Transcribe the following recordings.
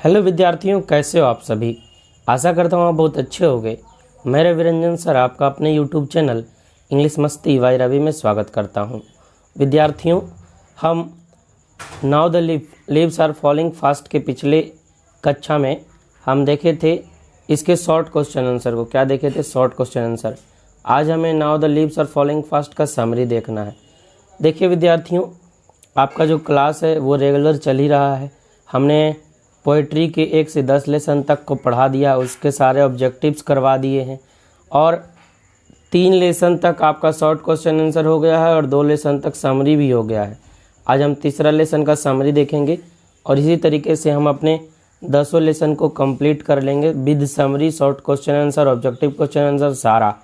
Hello विद्यार्थियों, कैसे हो आप सभी। आशा करता हूँ आप बहुत अच्छे होंगे। मैं रविरंजन सर आपका अपने यूट्यूब चैनल इंग्लिश मस्ती वाई रवि में स्वागत करता हूँ। विद्यार्थियों, हम now the leaves are falling fast के पिछले कक्षा में हम देखे थे इसके शॉर्ट क्वेश्चन आंसर को। क्या देखे थे? Short question answer. आज हमें now the leaves are falling fast का समरी देखना है। देखिए विद्यार्थियों, आपका जो क्लास है वो रेगुलर चल ही रहा है। हमने पोइट्री के 1 से 10 लेसन तक को पढ़ा दिया, उसके सारे ऑब्जेक्टिव्स करवा दिए हैं और 3 लेसन तक आपका शॉर्ट क्वेश्चन आंसर हो गया है और 2 लेसन तक समरी भी हो गया है। आज हम तीसरा लेसन का समरी देखेंगे और इसी तरीके से हम अपने 10 लेसन को कंप्लीट कर लेंगे with summary, short question answer, objective question answer सारा।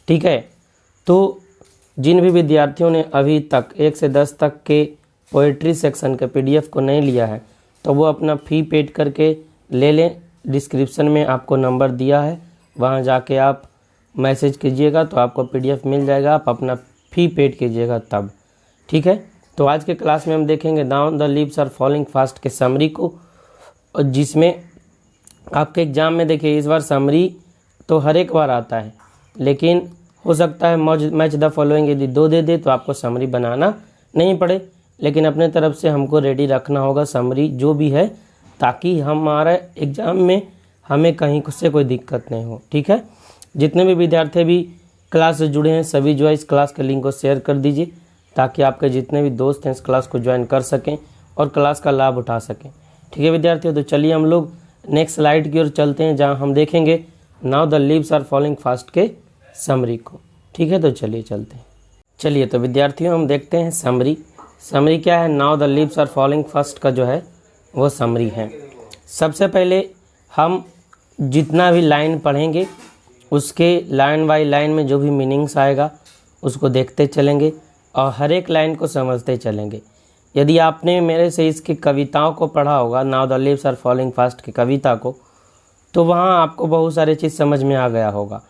ठीक है, तो जिन भी विद्यार्थियों ने अभी तक 1 से 10 तक के पोइट्री सेक्शन के PDF को नहीं लिया है तो वो अपना फ़ी पेड करके ले लें। डिस्क्रिप्शन में आपको नंबर दिया है, वहाँ जाके आप मैसेज कीजिएगा तो आपको PDF मिल जाएगा। आप अपना फ़ी पेड कीजिएगा तब। ठीक है, तो आज के क्लास में हम देखेंगे now the leaves are falling fast के समरी को, और जिसमें आपके एग्ज़ाम में देखिए इस बार समरी तो हर एक बार आता है, लेकिन हो सकता है मैच द फॉलोइंग यदि 2 दे दे तो आपको समरी बनाना नहीं पड़े, लेकिन अपने तरफ से हमको रेडी रखना होगा समरी जो भी है, ताकि हमारा एग्ज़ाम में हमें कहीं से कोई दिक्कत नहीं हो। ठीक है, जितने भी विद्यार्थी भी क्लास से जुड़े हैं सभी जो है इस क्लास के लिंक को शेयर कर दीजिए, ताकि आपके जितने भी दोस्त हैं इस क्लास को ज्वाइन कर सकें और क्लास का लाभ उठा सकें। ठीक है विद्यार्थियों, तो चलिए हम लोग नेक्स्ट स्लाइड की ओर चलते हैं, जहाँ हम देखेंगे now the leaves are falling fast के समरी को। ठीक है, तो चलिए चलते हैं। चलिए तो विद्यार्थियों हम देखते हैं समरी। समरी क्या है? Now the leaves are falling fast का जो है वो समरी है। सबसे पहले हम जितना भी लाइन पढ़ेंगे उसके लाइन बाय लाइन में जो भी मीनिंग्स आएगा उसको देखते चलेंगे और हर एक लाइन को समझते चलेंगे। यदि आपने मेरे से इसकी कविताओं को पढ़ा होगा, now the leaves are falling fast की कविता को, तो वहाँ आपको बहुत सारी चीज़ समझ में आ गया होगा।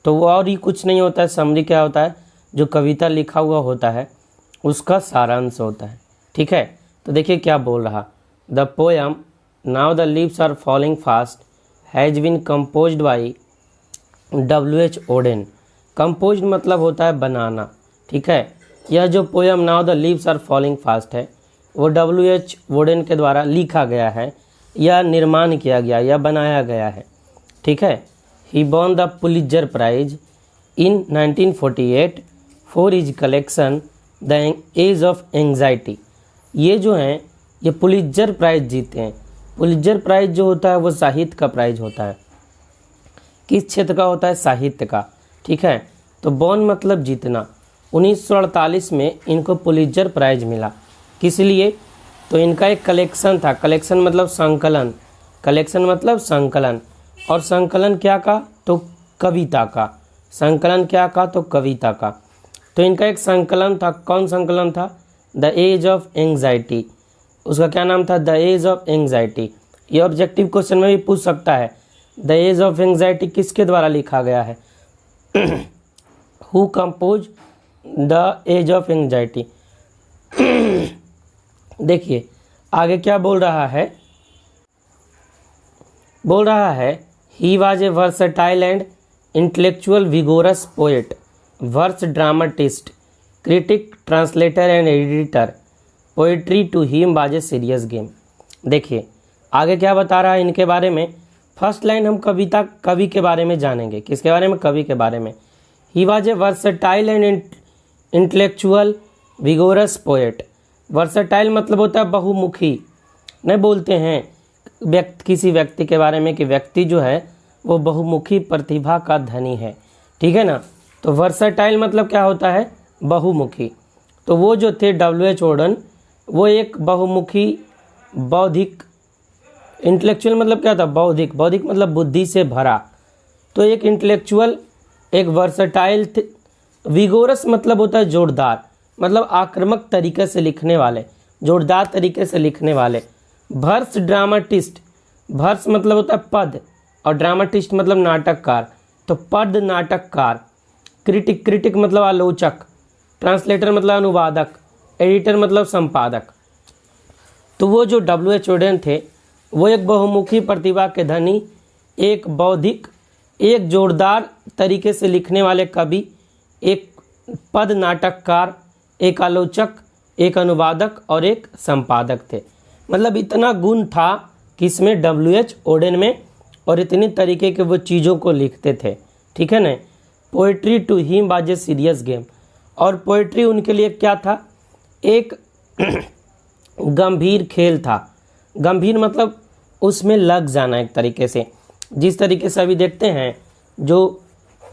तो वो और ही कुछ नहीं होता है, समरी क्या होता है? जो कविता लिखा हुआ होता है उसका सारांश होता है। ठीक है, तो देखिए क्या बोल रहा। The poem now the leaves are falling fast has been composed by W.H. Auden. Composed मतलब होता है बनाना। ठीक है, यह जो poem now the leaves are falling fast है वो W.H. ओडेन के द्वारा लिखा गया है या निर्माण किया गया या बनाया गया है। ठीक है, he won the Pulitzer Prize in 1948 for his collection the as of anxiety. ये जो हैं ये पुलित्जर प्राइज जीते हैं। पुलित्जर प्राइज जो होता है वो साहित्य का प्राइज होता है। किस क्षेत्र का होता है? साहित्य का। ठीक है, तो बॉन मतलब जीतना। 1948 में इनको पुलित्जर प्राइज मिला। किस लिए? तो इनका एक कलेक्शन था। कलेक्शन मतलब संकलन। कलेक्शन मतलब संकलन। और संकलन क्या का? तो कविता का। संकलन क्या का? तो कविता का। तो इनका एक संकलन था। कौन संकलन था? The as of anxiety. उसका क्या नाम था? The as of anxiety. ये ऑब्जेक्टिव क्वेश्चन में भी पूछ सकता है। द एज ऑफ एंग्जाइटी किसके द्वारा लिखा गया है? Who compose the as of anxiety. देखिए आगे क्या बोल रहा है। बोल रहा है ही was a versatile and intellectual vigorous poet, verse dramatist, critic, translator and editor. Poetry to him was a serious game. देखिए आगे क्या बता रहा है इनके बारे में। फर्स्ट लाइन हम कवि के बारे में जानेंगे। किसके बारे में? कवि के बारे में। He was a versatile and intellectual vigorous poet. Versatile मतलब होता है बहुमुखी। नहीं बोलते हैं किसी व्यक्ति के बारे में कि व्यक्ति जो है वो बहुमुखी प्रतिभा का धनी है। ठीक है ना, तो वर्सटाइल मतलब क्या होता है? बहुमुखी। तो वो जो थे W.H. ओडेन वो एक बहुमुखी बौद्धिक, इंटेलेक्चुअल मतलब क्या था? बौद्धिक। बौद्धिक मतलब बुद्धि से भरा। तो एक इंटेलेक्चुअल, एक वर्सटाइल, विगोरस मतलब होता है जोरदार, मतलब आक्रामक तरीके से लिखने वाले, जोरदार तरीके से लिखने वाले। वर्स ड्रामाटिस्ट, वर्स मतलब होता है पद और ड्रामाटिस्ट मतलब नाटककार, तो पद नाटककार। क्रिटिक, क्रिटिक मतलब आलोचक। ट्रांसलेटर मतलब अनुवादक। एडिटर मतलब संपादक। तो वो जो W.H. ओडेन थे वो एक बहुमुखी प्रतिभा के धनी, एक बौद्धिक, एक जोरदार तरीके से लिखने वाले कवि, एक पद नाटककार, एक आलोचक, एक अनुवादक और एक संपादक थे। मतलब इतना गुण था किसमें, W.H. ओडेन में, और इतनी तरीके के वो चीज़ों को लिखते थे। ठीक है ना। Poetry to him was a serious game, और पोइट्री उनके लिए क्या था, एक गंभीर खेल था। गंभीर मतलब उसमें लग जाना एक तरीके से। जिस तरीके से अभी देखते हैं जो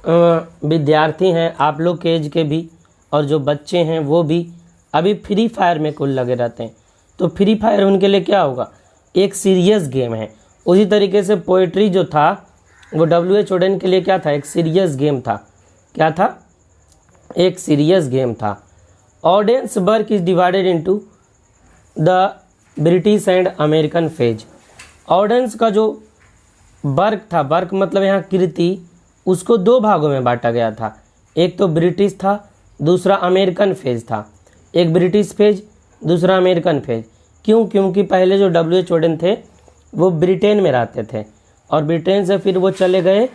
विद्यार्थी हैं, आप लोग के एज के भी, और जो बच्चे हैं वो भी अभी फ्री फायर में कुल लगे रहते हैं, तो फ्री फायर उनके लिए क्या होगा, एक सीरियस गेम है। उसी तरीके से पोइट्री जो था वो W.H. ओडेन के लिए क्या था, एक सीरियस गेम था। क्या था, एक सीरियस गेम था। Odense work is divided into the British and American phase. Odense का जो वर्क था, वर्क मतलब यहाँ कृति, उसको दो भागों में बांटा गया था। एक तो ब्रिटिश था, दूसरा अमेरिकन फेज था। एक ब्रिटिश फेज, दूसरा अमेरिकन फेज। क्यों, क्योंकि पहले जो W.H. ओडेन थे वो ब्रिटेन में रहते थे, और ब्रिटेन से फिर वो चले गए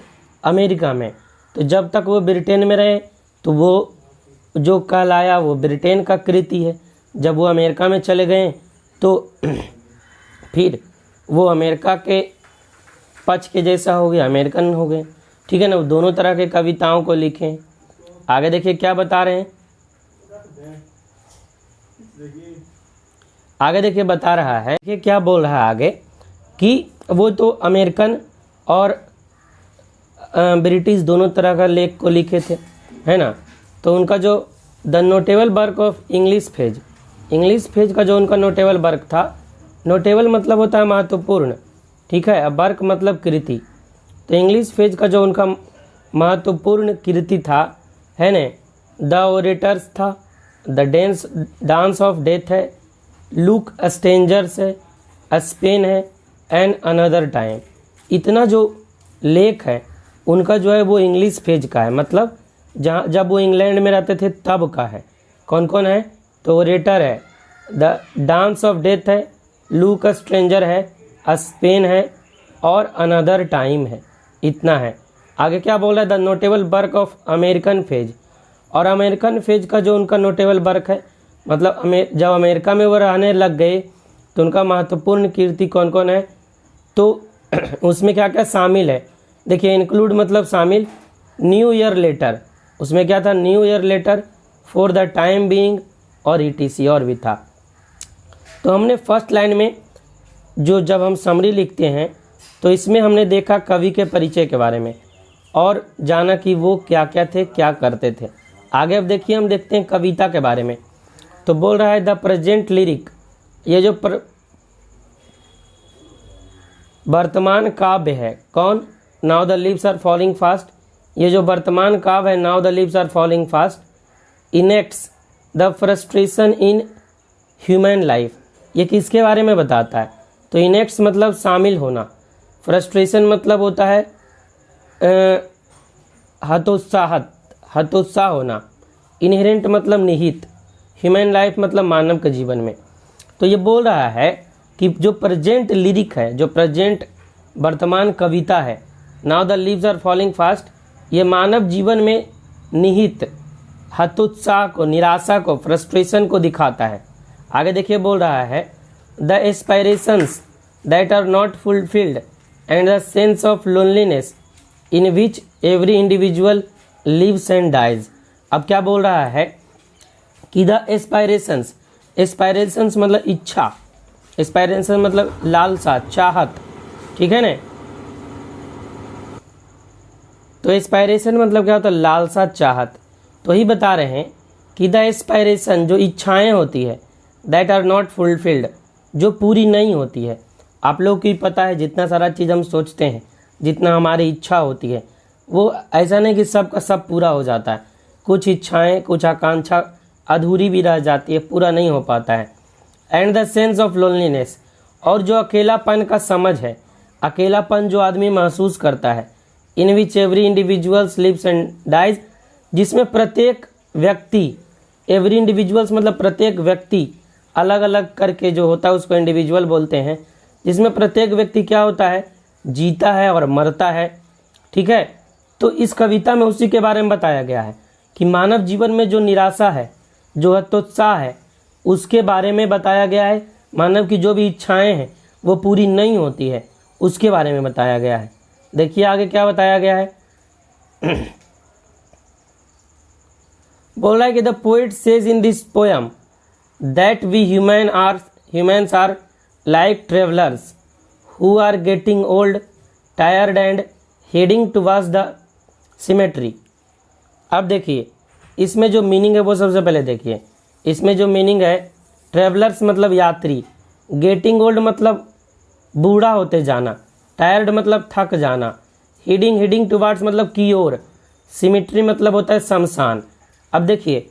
अमेरिका में। तो जब तक वो ब्रिटेन में रहे तो वो जो कहलाया वो ब्रिटेन का कृति है। जब वो अमेरिका में चले गए तो फिर वो अमेरिका के पक्ष के जैसा हो गया, अमेरिकन हो गए। ठीक है ना। वो दोनों तरह के कविताओं को लिखें। आगे देखिए क्या बता रहे हैं, आगे देखिए बता रहा है कि क्या बोल रहा है आगे, कि वो तो अमेरिकन और ब्रिटिश दोनों तरह का लेख को लिखे थे, है ना। तो उनका जो the notable work of English phase, English phase का जो उनका नोटेबल वर्क था, नोटेबल मतलब होता है महत्वपूर्ण, ठीक है, अब वर्क मतलब कृति। तो इंग्लिश फेज का जो उनका महत्वपूर्ण कृति था, है ना, द ओरेटर्स था, द डांस ऑफ डेथ है, लुक स्ट्रेंजर्स है, स्पेन है, एंड अनदर टाइम। इतना जो लेख है उनका जो है वो इंग्लिश फेज का है, मतलब जहाँ जब वो इंग्लैंड में रहते थे तब का है। कौन कौन है, तो ओरेटर है, द डांस ऑफ डेथ है, लुक स्ट्रेंजर है, स्पेन है, और अनदर टाइम है। इतना है। आगे क्या बोल रहा है, the notable work of American phase. और अमेरिकन फेज का जो उनका नोटेबल वर्क है, मतलब जब अमेरिका में वो रहने लग गए तो उनका महत्वपूर्ण कीर्ति कौन कौन है, तो उसमें क्या क्या शामिल है, देखिए इंक्लूड मतलब शामिल, न्यू ईयर लेटर, उसमें क्या था, new year later, for the time being, और ETC और भी था। तो हमने फर्स्ट लाइन में जो जब हम समरी लिखते हैं तो इसमें हमने देखा कवि के परिचय के बारे में और जाना कि वो क्या क्या थे, क्या करते थे। आगे अब देखिए हम देखते हैं कविता के बारे में। तो बोल रहा है द प्रेजेंट लिरिक, ये जो वर्तमान काव्य है, कौन, now the leaves are falling fast, ये जो वर्तमान काव्य है now the leaves are falling fast, enacts the frustration in human life. ये किसके बारे में बताता है, तो इनेक्ट्स मतलब शामिल होना, फ्रस्ट्रेशन मतलब होता है हतोत्साह होना, इनहेरेंट मतलब निहित, ह्यूमन लाइफ मतलब मानव के जीवन में। तो ये बोल रहा है कि जो प्रेजेंट लिरिक है, जो प्रेजेंट वर्तमान कविता है, now the leaves are falling fast, ये मानव जीवन में निहित हतोत्साह को, निराशा को, फ्रस्ट्रेशन को दिखाता है। आगे देखिए बोल रहा है the aspirations that are not fulfilled and the sense of loneliness in which every individual lives and dies. अब क्या बोल रहा है कि द एस्पायरेशंस, एस्पायरेशंस मतलब इच्छा, एस्पायरेशन मतलब लालसा, चाहत, ठीक है ना। तो एस्पायरेशन मतलब क्या होता है, लालसा, चाहत। तो ही बता रहे हैं कि द एस्पायरेशन जो इच्छाएं होती है, दैट आर नॉट फुलफिल्ड, जो पूरी नहीं होती है। आप लोग को पता है जितना सारा चीज़ हम सोचते हैं, जितना हमारी इच्छा होती है, वो ऐसा नहीं कि सब का सब पूरा हो जाता है। कुछ इच्छाएं, कुछ आकांक्षा अधूरी भी रह जाती है, पूरा नहीं हो पाता है। And the sense of loneliness, और जो अकेलापन का समझ है, अकेलापन जो आदमी महसूस करता है, in which every individuals lives and dies, जिसमें प्रत्येक व्यक्ति, एवरी इंडिविजुअल्स मतलब प्रत्येक व्यक्ति अलग अलग करके जो होता है उसको इंडिविजुअल बोलते हैं, जिसमें प्रत्येक व्यक्ति क्या होता है, जीता है और मरता है। ठीक है, तो इस कविता में उसी के बारे में बताया गया है कि मानव जीवन में जो निराशा है, जो हतोत्साह है, उसके बारे में बताया गया है। मानव की जो भी इच्छाएं हैं वो पूरी नहीं होती है, उसके बारे में बताया गया है। देखिए आगे क्या बताया गया है। बोल रहा है कि the poet says in this poem that we humans are like travellers who are getting old, tired and heading towards the cemetery. अब देखिए इसमें जो मीनिंग है वो सबसे पहले देखिए। इसमें जो मीनिंग है, ट्रेवलर्स मतलब यात्री, गेटिंग ओल्ड मतलब बूढ़ा होते जाना, टायर्ड मतलब थक जाना, हेडिंग टुवर्ड्स मतलब की ओर, सिमेट्री मतलब होता है शमशान। अब देखिए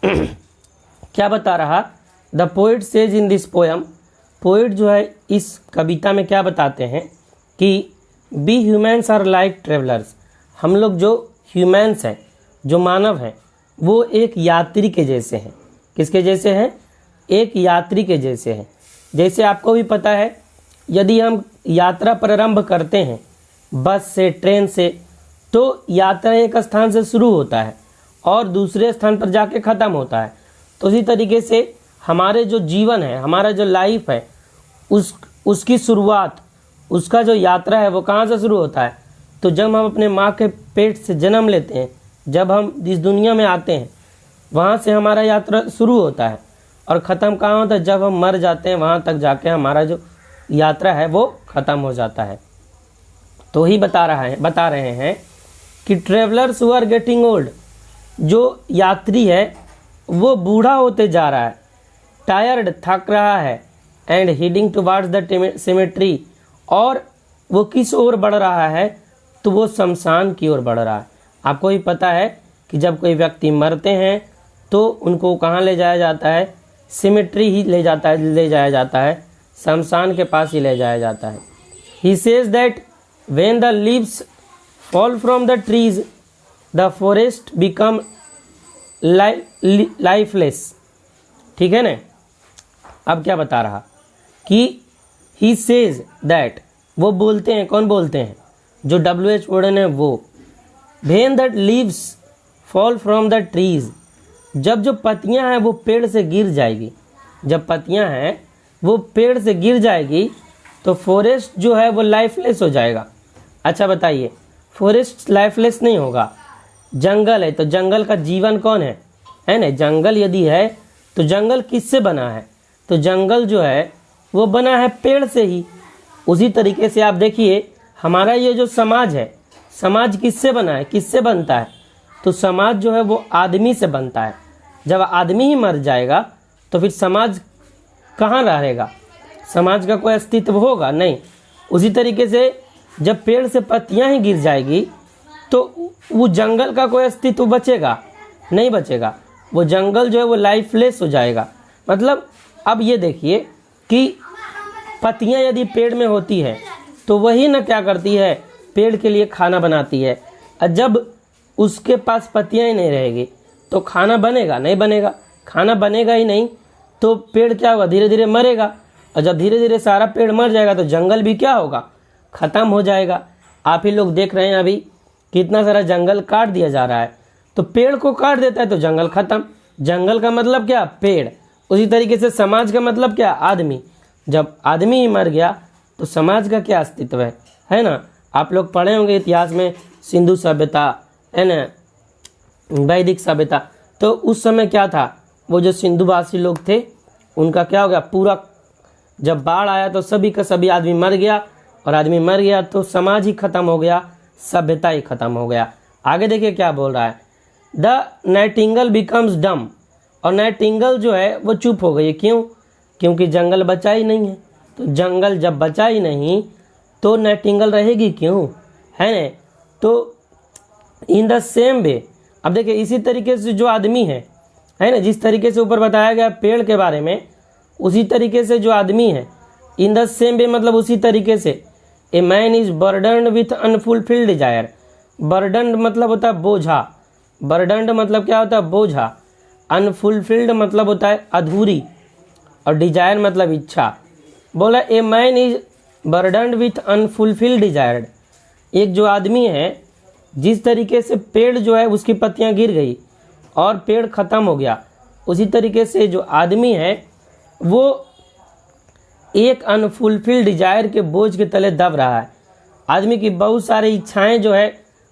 क्या बता रहा, the poet says in this poem, poet जो है इस कविता में क्या बताते हैं कि we humans are like travellers, हम लोग जो ह्यूमन्स हैं, जो मानव हैं, वो एक यात्री के जैसे हैं। किसके जैसे हैं? एक यात्री के जैसे हैं। जैसे आपको भी पता है, यदि हम यात्रा प्रारंभ करते हैं बस से, ट्रेन से, तो यात्रा एक स्थान से शुरू होता है और दूसरे स्थान पर जाके ख़त्म होता है। तो इसी तरीके से हमारे जो जीवन है, हमारा जो लाइफ है, उसकी शुरुआत, उसका जो यात्रा है वो कहाँ से शुरू होता है? तो जब हम अपने माँ के पेट से जन्म लेते हैं, जब हम इस दुनिया में आते हैं, वहाँ से हमारा यात्रा शुरू होता है और ख़त्म कहाँ होता है? जब हम मर जाते हैं, वहाँ तक जाके हमारा जो यात्रा है वो ख़त्म हो जाता है। तो ही बता रहे हैं कि travellers who are getting old, जो यात्री है वो बूढ़ा होते जा रहा है, टायर्ड थक रहा है, and heading towards the symmetry, और वो किस ओर बढ़ रहा है? तो वो शमशान की ओर बढ़ रहा है। आपको भी पता है कि जब कोई व्यक्ति मरते हैं तो उनको कहाँ ले जाया जाता है? सिमेट्री ही ले जाया जाता है, शमशान के पास ही ले जाया जाता है। He says that when the leaves fall from the trees the forest become lifeless. ठीक है ना। अब क्या बता रहा कि ही सेज दैट, वो बोलते हैं, कौन बोलते हैं? जो WH वर्डन है वो। When that leaves fall from the trees, जब जो पत्तियां हैं वो पेड़ से गिर जाएगी, जब पत्तियां हैं वो पेड़ से गिर जाएगी तो फॉरेस्ट जो है वो लाइफलेस हो जाएगा। अच्छा बताइए, फॉरेस्ट लाइफलेस नहीं होगा, जंगल है तो जंगल का जीवन कौन है ना? जंगल यदि है तो जंगल किससे बना है? तो जंगल जो है वो बना है पेड़ से ही। उसी तरीके से आप देखिए हमारा ये जो समाज है, समाज किससे बना है, किससे बनता है? तो समाज जो है वो आदमी से बनता है। जब आदमी ही मर जाएगा तो फिर समाज कहाँ रहेगा? समाज का कोई अस्तित्व होगा नहीं। उसी तरीके से जब पेड़ से पत्तियां ही गिर जाएगी तो वो जंगल का कोई अस्तित्व बचेगा नहीं, बचेगा। वो जंगल जो है वो लाइफलेस हो जाएगा। मतलब अब ये देखिए कि पत्तियां यदि पेड़ में होती है तो वही ना क्या करती है? पेड़ के लिए खाना बनाती है। और जब उसके पास पत्तियां ही नहीं रहेगी तो खाना बनेगा नहीं? बनेगा। खाना बनेगा ही नहीं तो पेड़ क्या होगा? धीरे धीरे मरेगा। और जब धीरे धीरे सारा पेड़ मर जाएगा तो जंगल भी क्या होगा? ख़त्म हो जाएगा। आप ही लोग देख रहे हैं अभी कितना सारा जंगल काट दिया जा रहा है। तो पेड़ को काट देता है तो जंगल ख़त्म। जंगल का मतलब क्या? पेड़। उसी तरीके से समाज का मतलब क्या? आदमी। जब आदमी ही मर गया तो समाज का क्या अस्तित्व है ना? आप लोग पढ़े होंगे इतिहास में सिंधु सभ्यता, है ना, वैदिक सभ्यता। तो उस समय क्या था? वो जो सिंधुवासी लोग थे उनका क्या हो गया? पूरा जब बाढ़ आया तो सभी का सभी आदमी मर गया, और आदमी मर गया तो समाज ही खत्म हो गया, सभ्यता ही खत्म हो गया। आगे देखिए क्या बोल रहा है, द नाइटिंगल बिकम्स डम, और नाइटिंगल जो है वो चुप हो गई। क्यों? क्योंकि जंगल बचा ही नहीं है। तो जंगल जब बचा ही नहीं तो नाइटिंगल रहेगी क्यों, है ना? तो इन द सेम वे, अब देखिए इसी तरीके से जो आदमी है ना, जिस तरीके से ऊपर बताया गया पेड़ के बारे में, उसी तरीके से जो आदमी है, इन द सेम वे मतलब उसी तरीके से, a man is burdened with unfulfilled desire. Burdened मतलब होता है बोझा, बर्डन्ड मतलब क्या होता है? बोझा। अनफुलफिल्ड मतलब होता है अधूरी, और डिजायर मतलब इच्छा। बोला a man is burdened with unfulfilled desired. एक जो आदमी है, जिस तरीके से पेड़ जो है उसकी पत्तियां गिर गई और पेड़ ख़त्म हो गया, उसी तरीके से जो आदमी है वो एक अनफुलफिल्ड डिजायर के बोझ के तले दब रहा है। आदमी की बहुत सारी इच्छाएं जो है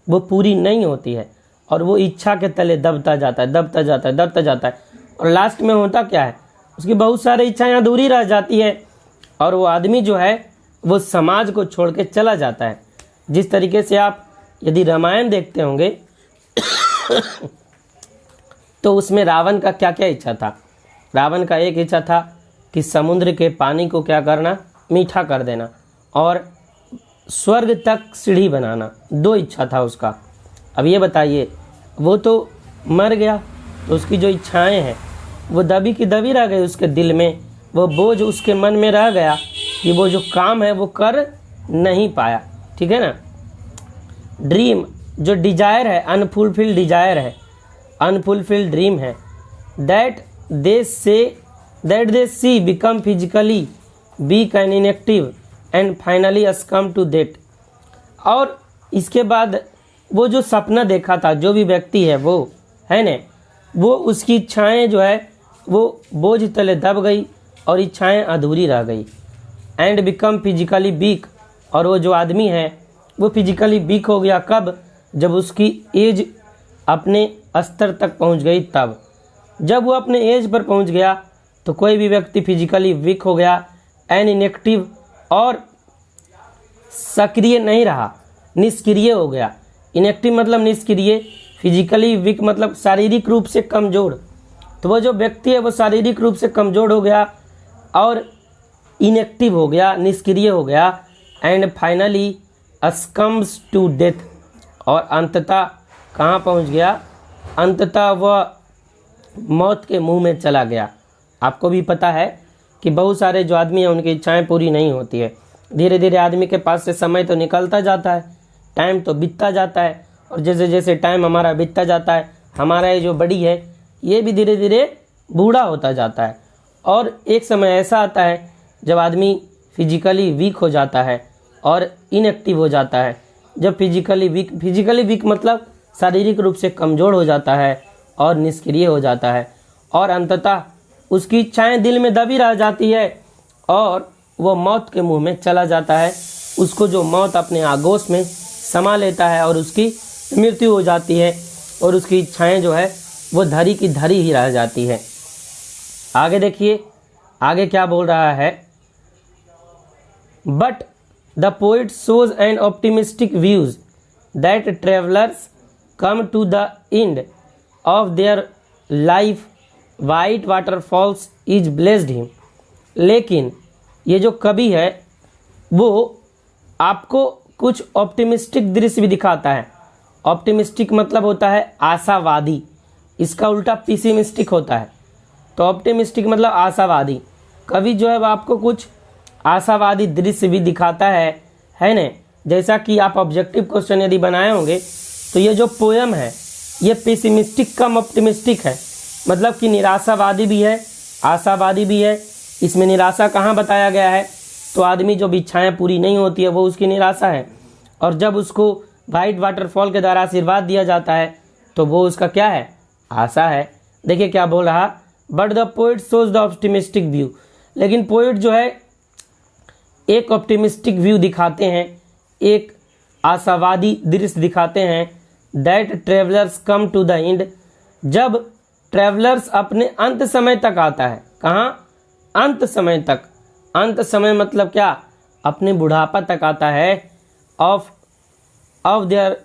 वो पूरी नहीं होती है और वो इच्छा के तले दबता जाता है, दबता जाता है, दबता जाता है, और लास्ट में होता क्या है, उसकी बहुत सारी इच्छाएं अधूरी रह जाती है और वो आदमी जो है वो समाज को छोड़ के चला जाता है। जिस तरीके से आप यदि रामायण देखते होंगे तो उसमें रावण का क्या क्या इच्छा था। रावण का एक इच्छा था कि समुद्र के पानी को क्या करना, मीठा कर देना, और स्वर्ग तक सीढ़ी बनाना। दो इच्छा था उसका। अब ये बताइए, वो तो मर गया तो उसकी जो इच्छाएं हैं वो दबी की दबी रह गई उसके दिल में। वो बोझ उसके मन में रह गया कि वो जो काम है वो कर नहीं पाया। ठीक है ना। ड्रीम जो डिजायर है, अनफुलफिल्ड डिजायर है, अनफुलफिल्ड ड्रीम है, that they see become physically weak and inactive and finally succumb to that. और इसके बाद वो जो सपना देखा था, जो भी व्यक्ति है वो है ना, वो उसकी इच्छाएं जो है वो बोझ तले दब गई और इच्छाएं अधूरी रह गई। एंड बिकम फिजिकली वीक, और वो जो आदमी है वो फिजिकली वीक हो गया। कब? जब उसकी एज अपने स्तर तक पहुंच गई तब। जब वो अपने एज पर पहुंच गया तो कोई भी व्यक्ति फिजिकली वीक हो गया, एंड इनएक्टिव, और सक्रिय नहीं रहा, निष्क्रिय हो गया। इनएक्टिव मतलब निष्क्रिय, फिजिकली वीक मतलब शारीरिक रूप से कमज़ोर। तो वो जो व्यक्ति है वो शारीरिक रूप से कमज़ोर हो गया और इनएक्टिव हो गया, निष्क्रिय हो गया, एंड फाइनली अस्कम्स टू डेथ, और अंततः कहाँ पहुँच गया? अंततः वह मौत के मुंह में चला गया। आपको भी पता है कि बहुत सारे जो आदमी हैं उनकी इच्छाएं पूरी नहीं होती है। धीरे धीरे आदमी के पास से समय तो निकलता जाता है, टाइम तो बीतता जाता है, और जैसे जैसे टाइम हमारा बीतता जाता है, हमारा ये जो बड़ी है ये भी धीरे धीरे बूढ़ा होता जाता है। और एक समय ऐसा आता है जब आदमी फिजिकली वीक हो जाता है और इनएक्टिव हो जाता है। जब फिजिकली वीक मतलब शारीरिक रूप से कमज़ोर हो जाता है और निष्क्रिय हो जाता है, और अंततः उसकी इच्छाएं दिल में दबी रह जाती है और वो मौत के मुंह में चला जाता है। उसको जो मौत अपने आगोश में समा लेता है और उसकी मृत्यु हो जाती है, और उसकी इच्छाएं जो है वो धरी की धरी ही रह जाती है। आगे देखिए, आगे क्या बोल रहा है। But the poet shows an optimistic views that travellers come to the end of their life, white waterfalls is blessed him. लेकिन ये जो कवि है वो आपको कुछ ऑप्टिमिस्टिक दृश्य भी दिखाता है। ऑप्टिमिस्टिक मतलब होता है आशावादी, इसका उल्टा पेसिमिस्टिक होता है। तो ऑप्टिमिस्टिक मतलब आशावादी। कवि जो है वो आपको कुछ आशावादी दृश्य भी दिखाता है ना। जैसा कि आप ऑब्जेक्टिव क्वेश्चन यदि बनाए होंगे तो ये जो पोयम है ये पेसिमिस्टिक कम ऑप्टिमिस्टिक है, मतलब कि निराशावादी भी है, आशावादी भी है। इसमें निराशा कहाँ बताया गया है? तो आदमी जो इच्छाएं पूरी नहीं होती है वो उसकी निराशा है, और जब उसको वाइट वाटरफॉल के द्वारा आशीर्वाद दिया जाता है तो वो उसका क्या है? आशा है। देखिए क्या बोल रहा, but the poet shows the optimistic view. लेकिन पोइट जो है एक ऑप्टिमिस्टिक व्यू दिखाते हैं, एक आशावादी दृश्य दिखाते हैं। That travellers come to the end, जब ट्रेवलर्स अपने अंत समय तक आता है। कहाँ? अंत समय तक। अंत समय मतलब क्या? अपने बुढ़ापा तक आता है। Of their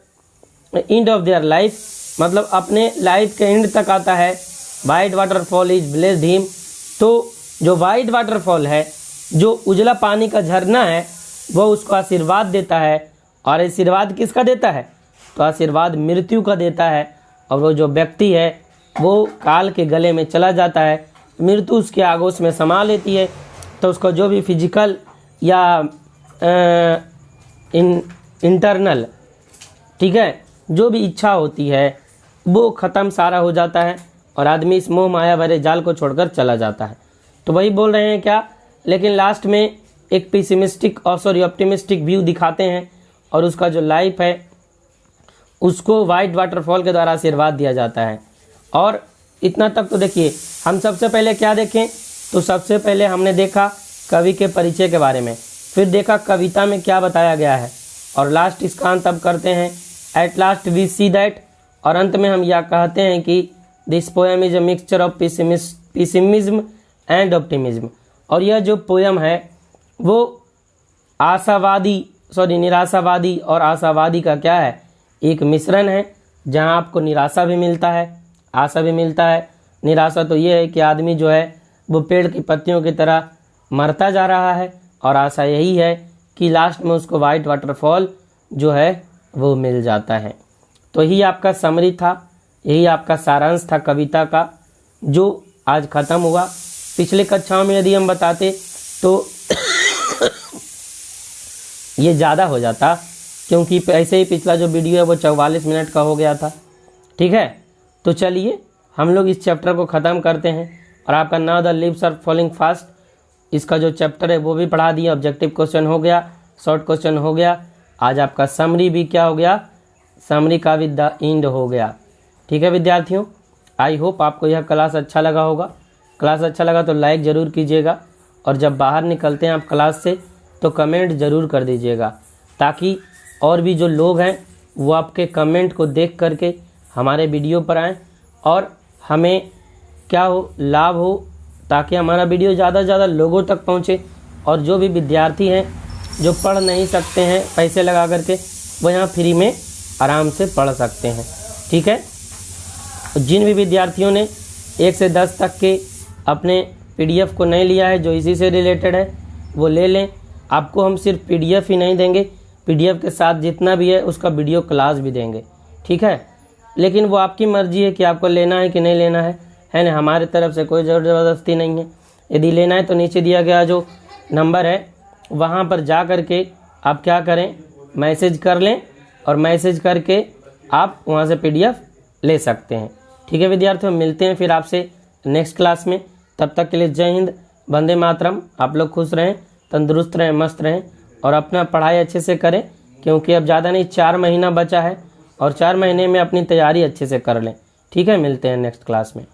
and of their life, मतलब अपने लाइफ के एंड तक आता है। White waterfall is blessed him, तो जो वाइट वाटरफॉल है, जो उजला पानी का झरना है, वो उसको आशीर्वाद देता है। और आशीर्वाद किसका देता है? तो आशीर्वाद मृत्यु का देता है। और वो जो व्यक्ति है वो काल के गले में चला जाता है, मृत्यु उसके आगोश में समा लेती है। तो उसको जो भी फिजिकल या इंटरनल, ठीक है, जो भी इच्छा होती है वो ख़त्म सारा हो जाता है और आदमी इस मोह माया भरे जाल को छोड़कर चला जाता है। तो वही बोल रहे हैं क्या, लेकिन लास्ट में एक पेसिमिस्टिक और ऑप्टिमिस्टिक व्यू दिखाते हैं और उसका जो लाइफ है उसको वाइट वाटरफॉल के द्वारा आशीर्वाद दिया जाता है। और इतना तक तो देखिए, हम सबसे पहले क्या देखें, तो सबसे पहले हमने देखा कवि के परिचय के बारे में, फिर देखा कविता में क्या बताया गया है, और लास्ट इसका अंत अब करते हैं at last we see that. और अंत में हम यह कहते हैं कि this poem is a mixture of pessimism and optimism. और यह जो पोएम है वो निराशावादी और आशावादी का क्या है, एक मिश्रण है, जहां आपको निराशा भी मिलता है, आशा भी मिलता है। निराशा तो ये है कि आदमी जो है वो पेड़ की पत्तियों की तरह मरता जा रहा है, और आशा यही है कि लास्ट में उसको वाइट वाटरफॉल जो है वो मिल जाता है। तो यही आपका समरी था, यही आपका सारांश था कविता का, जो आज ख़त्म हुआ। पिछले कक्षाओं में यदि हम बताते तो ये ज़्यादा हो जाता, क्योंकि ऐसे ही पिछला जो वीडियो है वो 44 मिनट का हो गया था। ठीक है, तो चलिए हम लोग इस चैप्टर को ख़त्म करते हैं। और आपका now the leaves are falling fast, इसका जो चैप्टर है वो भी पढ़ा दिया, ऑब्जेक्टिव क्वेश्चन हो गया, शॉर्ट क्वेश्चन हो गया। आज आपका समरी भी क्या हो गया, समरी का विद द एंड हो गया। ठीक है विद्यार्थियों, आई होप आपको यह क्लास अच्छा लगा होगा। क्लास अच्छा लगा तो लाइक ज़रूर कीजिएगा, और जब बाहर निकलते हैं आप क्लास से तो कमेंट ज़रूर कर दीजिएगा, ताकि और भी जो लोग हैं वो आपके कमेंट को देख करके हमारे वीडियो पर आएँ और हमें क्या हो, लाभ हो, ताकि हमारा वीडियो ज़्यादा से ज़्यादा लोगों तक पहुँचे। और जो भी विद्यार्थी हैं जो पढ़ नहीं सकते हैं पैसे लगा करके, वो यहाँ फ्री में आराम से पढ़ सकते हैं। ठीक है, जिन भी विद्यार्थियों ने 1 से 10 तक के अपने PDF को नहीं लिया है जो इसी से रिलेटेड है, वो ले लें। आपको हम सिर्फ PDF ही नहीं देंगे, PDF के साथ जितना भी है उसका वीडियो क्लास भी देंगे। ठीक है, लेकिन वो आपकी मर्जी है कि आपको लेना है कि नहीं लेना है ना। हमारे तरफ से कोई ज़बरदस्ती नहीं है। यदि लेना है तो नीचे दिया गया जो नंबर है वहाँ पर जा कर के आप क्या करें, मैसेज कर लें, और मैसेज करके आप वहाँ से PDF ले सकते हैं। ठीक है विद्यार्थियों, मिलते हैं फिर आपसे नेक्स्ट क्लास में। तब तक के लिए जय हिंद, वंदे मातरम। आप लोग खुश रहें, तंदुरुस्त रहें, मस्त रहें, और अपना पढ़ाई अच्छे से करें, क्योंकि अब ज़्यादा नहीं 4 महीना बचा है, और 4 महीने में अपनी तैयारी अच्छे से कर लें। ठीक है, मिलते हैं नेक्स्ट क्लास में।